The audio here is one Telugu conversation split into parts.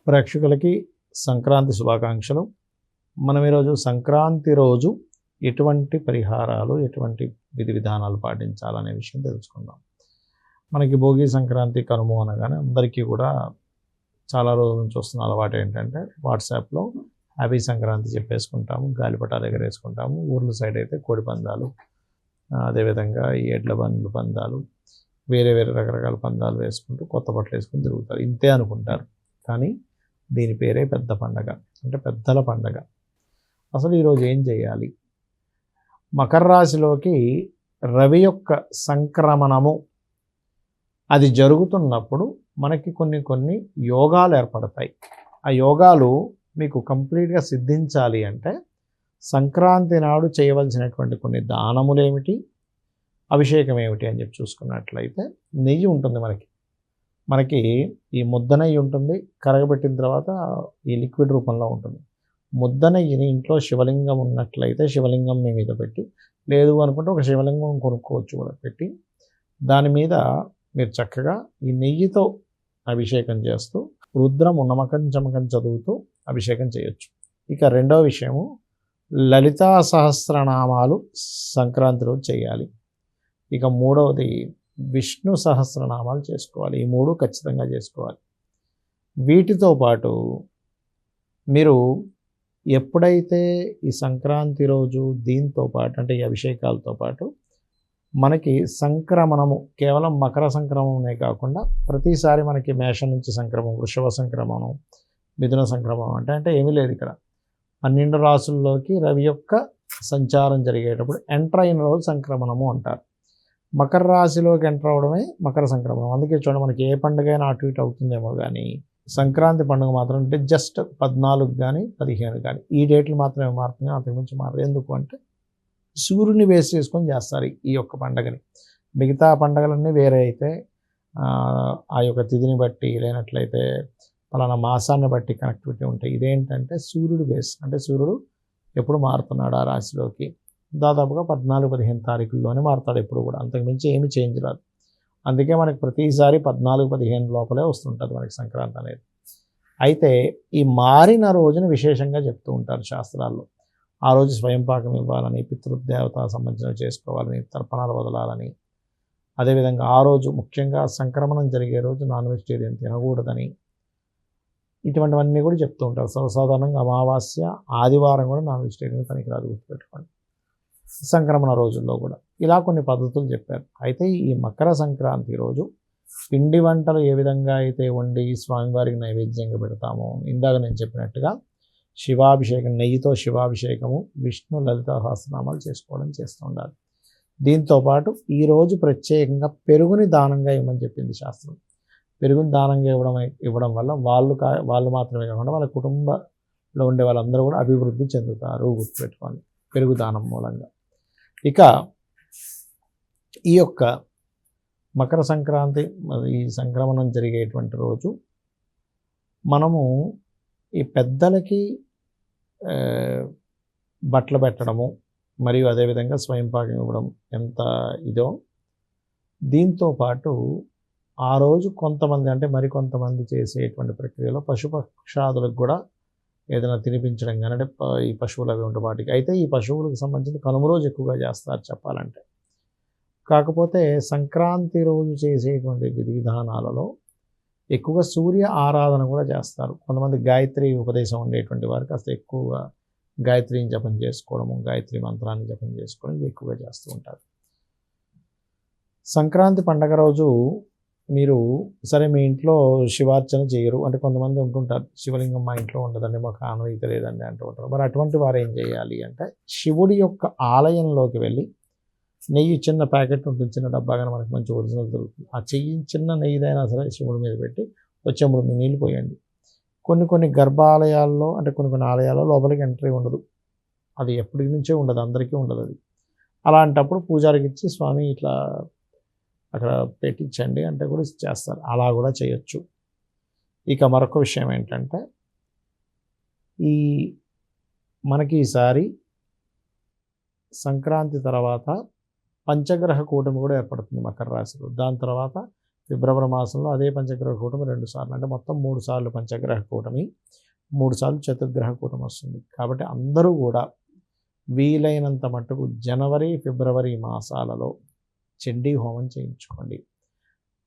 ప్రేక్షకులకి సంక్రాంతి శుభాకాంక్షలు. మనం ఈరోజు సంక్రాంతి రోజు ఎటువంటి పరిహారాలు, ఎటువంటి విధి విధానాలు పాటించాలనే విషయం తెలుసుకుందాం. మనకి భోగి, సంక్రాంతి, కనుమ అనగానే అందరికీ కూడా చాలా రోజుల నుంచి వస్తున్న అలవాటు ఏంటంటే వాట్సాప్లో హ్యాపీ సంక్రాంతి చెప్పేసుకుంటాము, గాలిపటాలు ఎగరేసుకుంటాము. ఊర్ల సైడ్ అయితే కోడి పందాలు, అదేవిధంగా ఈ ఎడ్ల బండ్లు పందాలు, వేరే వేరే రకరకాల పందాలు వేసుకుంటూ కొత్త బట్టలు వేసుకుని తిరుగుతారు. ఇంతే అనుకుంటారు, కానీ దీని పేరే పెద్ద పండగ, అంటే పెద్దల పండగ. అసలు ఈరోజు ఏం చేయాలి? మకర రాశిలోకి రవి యొక్క సంక్రమణము అది జరుగుతున్నప్పుడు మనకి కొన్ని యోగాలు ఏర్పడతాయి. ఆ యోగాలు మీకు కంప్లీట్గా సిద్ధించాలి అంటే సంక్రాంతి నాడు చేయవలసినటువంటి కొన్ని దానములు ఏమిటి, అభిషేకం ఏమిటి అని చెప్పి చూసుకున్నట్లయితే నెయ్యి ఉంటుంది. మనకి ఈ ముద్ద నెయ్యి ఉంటుంది, కరగబెట్టిన తర్వాత ఈ లిక్విడ్ రూపంలో ఉంటుంది. ముద్ద నెయ్యిని ఇంట్లో శివలింగం ఉన్నట్లయితే శివలింగం మీద పెట్టి, లేదు అనుకుంటే ఒక శివలింగం కొనుక్కోవచ్చు కూడా, పెట్టి దాని మీద మీరు చక్కగా ఈ నెయ్యితో అభిషేకం చేస్తూ రుద్రం ఉన్నమకం చమకం చదువుతూ అభిషేకం చేయొచ్చు. ఇక రెండవ విషయము, లలితా సహస్రనామాలు సంక్రాంతి రోజు చేయాలి. ఇక మూడవది, విష్ణు సహస్రనామాలు చేసుకోవాలి. ఈ మూడు ఖచ్చితంగా చేసుకోవాలి. వీటితో పాటు మీరు ఎప్పుడైతే ఈ సంక్రాంతి రోజు దీంతో పాటు, అంటే ఈ అభిషేకాలతో పాటు మనకి సంక్రమణము కేవలం మకర సంక్రమణమే కాకుండా ప్రతిసారి మనకి మేషం నుంచి సంక్రమం, వృషభ సంక్రమణం, మిథున సంక్రమణం అంటే ఏమీ లేదు. ఇక్కడ 12 రాసుల్లోకి రవి యొక్క సంచారం జరిగేటప్పుడు ఎంటర్ అయిన రోజు సంక్రమణము అంటారు. మకర రాశిలోకి ఎంటర్ అవడమే మకర సంక్రమణం. అందుకే చూడండి, మనకి ఏ పండుగ అయినా అటు ఇటు అవుతుందేమో, కానీ సంక్రాంతి పండుగ మాత్రం అంటే జస్ట్ 14 కానీ 15 కానీ ఈ డేట్లు మాత్రమే మారుతుంది, అంతకుమించి మారదు. ఎందుకు అంటే సూర్యుని బేస్ చేసుకొని చేస్తారు ఈ యొక్క పండుగని. మిగతా పండుగలన్నీ వేరే అయితే ఆ యొక్క తిథిని బట్టి, లేనట్లయితే పలానా మాసాన్ని బట్టి కనెక్టివిటీ ఉంటాయి. ఇదేంటంటే సూర్యుడు బేస్, అంటే సూర్యుడు ఎప్పుడు మారుతున్నాడు ఆ రాశిలోకి, దాదాపుగా 14-15 తారీఖుల్లోనే మారుతాడు ఎప్పుడు కూడా, అంతకుమించి ఏమీ చేంజ్ రాదు. అందుకే మనకి ప్రతిసారి 14-15 లోపలే వస్తుంటుంది మనకి సంక్రాంతి అనేది. అయితే ఈ మారిన రోజున విశేషంగా చెప్తూ ఉంటారు శాస్త్రాల్లో. ఆ రోజు స్వయం పాకం ఇవ్వాలని, పితృదేవత సంబంధించినవి చేసుకోవాలని, తర్పణాలు వదలాలని, అదేవిధంగా ఆ రోజు ముఖ్యంగా సంక్రమణం జరిగే రోజు నాన్ వెజిటేరియన్ తినకూడదని, ఇటువంటివన్నీ కూడా చెప్తూ ఉంటారు. సర్వసాధారణంగా అమావాస్య, ఆదివారం కూడా నాన్ వెజిటేరియన్ పనికిరాదు, గుర్తుపెట్టుకోండి. సంక్రమణ రోజుల్లో కూడా ఇలా కొన్ని పద్ధతులు చెప్పారు. అయితే ఈ మకర సంక్రాంతి రోజు పిండి వంటలు ఏ విధంగా అయితే వండి స్వామివారికి నైవేద్యంగా పెడతామో, ఇందాక నేను చెప్పినట్టుగా శివాభిషేకం, నెయ్యితో శివాభిషేకము, విష్ణు లలిత సహస్రనామాలు చేసుకోవడం చేస్తూ ఉండాలి. దీంతోపాటు ఈరోజు ప్రత్యేకంగా పెరుగుని దానంగా ఇవ్వమని చెప్పింది శాస్త్రం. పెరుగుని దానంగా ఇవ్వడం వల్ల వాళ్ళు మాత్రమే కాకుండా వాళ్ళ కుటుంబంలో ఉండే వాళ్ళందరూ కూడా అభివృద్ధి చెందుతారు, గుర్తుపెట్టుకోండి, పెరుగు దానం మూలంగా. ఇక ఈ యొక్క మకర సంక్రాంతి, ఈ సంక్రమణం జరిగేటువంటి రోజు మనము ఈ పెద్దలకి బట్టలు పెట్టడము, మరియు అదేవిధంగా స్వయం పాకం ఇవ్వడం ఎంత ఇదో, దీంతో పాటు ఆ రోజు కొంతమంది, అంటే మరికొంతమంది చేసేటువంటి ప్రక్రియలో పశుపక్షాదులకు కూడా ఏదైనా తినిపించడం కానీ, అంటే ఈ పశువులు అవి ఉంటే వాటికి. అయితే ఈ పశువులకు సంబంధించిన కనుమ రోజు ఎక్కువగా చేస్తారు చెప్పాలంటే. కాకపోతే సంక్రాంతి రోజు చేసేటువంటి విధి విధానాలలో ఎక్కువగా సూర్య ఆరాధన కూడా చేస్తారు. కొంతమంది గాయత్రి ఉపదేశం ఉండేటువంటి వారికి కాస్త ఎక్కువగా గాయత్రిని జపం చేసుకోవడము, గాయత్రి మంత్రాన్ని జపం చేసుకోవడం ఎక్కువగా చేస్తూ ఉంటారు. సంక్రాంతి పండగ రోజు మీరు సరే మీ ఇంట్లో శివార్చన చేయరు అంటే, కొంతమంది ఉంటుంటారు, శివలింగం మా ఇంట్లో ఉండదండి, మాకు ఆనవాయితీ లేదండి అంటూ ఉంటారు. మరి అటువంటి వారు ఏం చేయాలి అంటే, శివుడి యొక్క ఆలయంలోకి వెళ్ళి నెయ్యి చిన్న ప్యాకెట్ ఉంటుంది, చిన్న డబ్బా, కానీ మనకి మంచి ఒరిజినల్ దొరుకుతుంది. ఆ చిన్న నెయ్యిదైనా సరే శివుడి మీద పెట్టి వచ్చేప్పుడు మీ నీళ్ళు పోయండి. కొన్ని గర్భాలయాల్లో, అంటే కొన్ని ఆలయాల్లో లోపలికి ఎంట్రీ ఉండదు, అది ఎప్పటి నుంచే ఉండదు, అందరికీ ఉండదు అది. అలాంటప్పుడు పూజారికి ఇచ్చి స్వామి ఇట్లా అక్కడ పెట్టించండి అంటే కూడా చేస్తారు, అలా కూడా చేయొచ్చు. ఇక మరొక విషయం ఏంటంటే, మనకి ఈసారి సంక్రాంతి తర్వాత పంచగ్రహ కూటమి కూడా ఏర్పడుతుంది మకర రాశిలో. దాని తర్వాత ఫిబ్రవరి మాసంలో అదే పంచగ్రహ కూటమి 2 సార్లు, అంటే మొత్తం 3 సార్లు పంచగ్రహ కూటమి, 3 సార్లు చతుర్గ్రహ కూటమి వస్తుంది. కాబట్టి అందరూ కూడా వీలైనంత మట్టుకు జనవరి, ఫిబ్రవరి మాసాలలో చండీ హోమం చేయించుకోండి.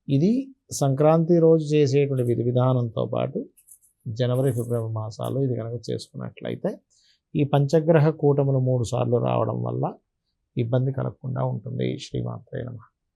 ఇది సంక్రాంతి రోజు చేసేటువంటి విధి విధానంతో పాటు జనవరి, ఫిబ్రవరి మాసాలు ఇది కనుక చేసుకున్నట్లయితే ఈ పంచగ్రహ కూటములు 3 సార్లు రావడం వల్ల ఇబ్బంది కలగకుండా ఉంటుంది. శ్రీమాత్రే నమః.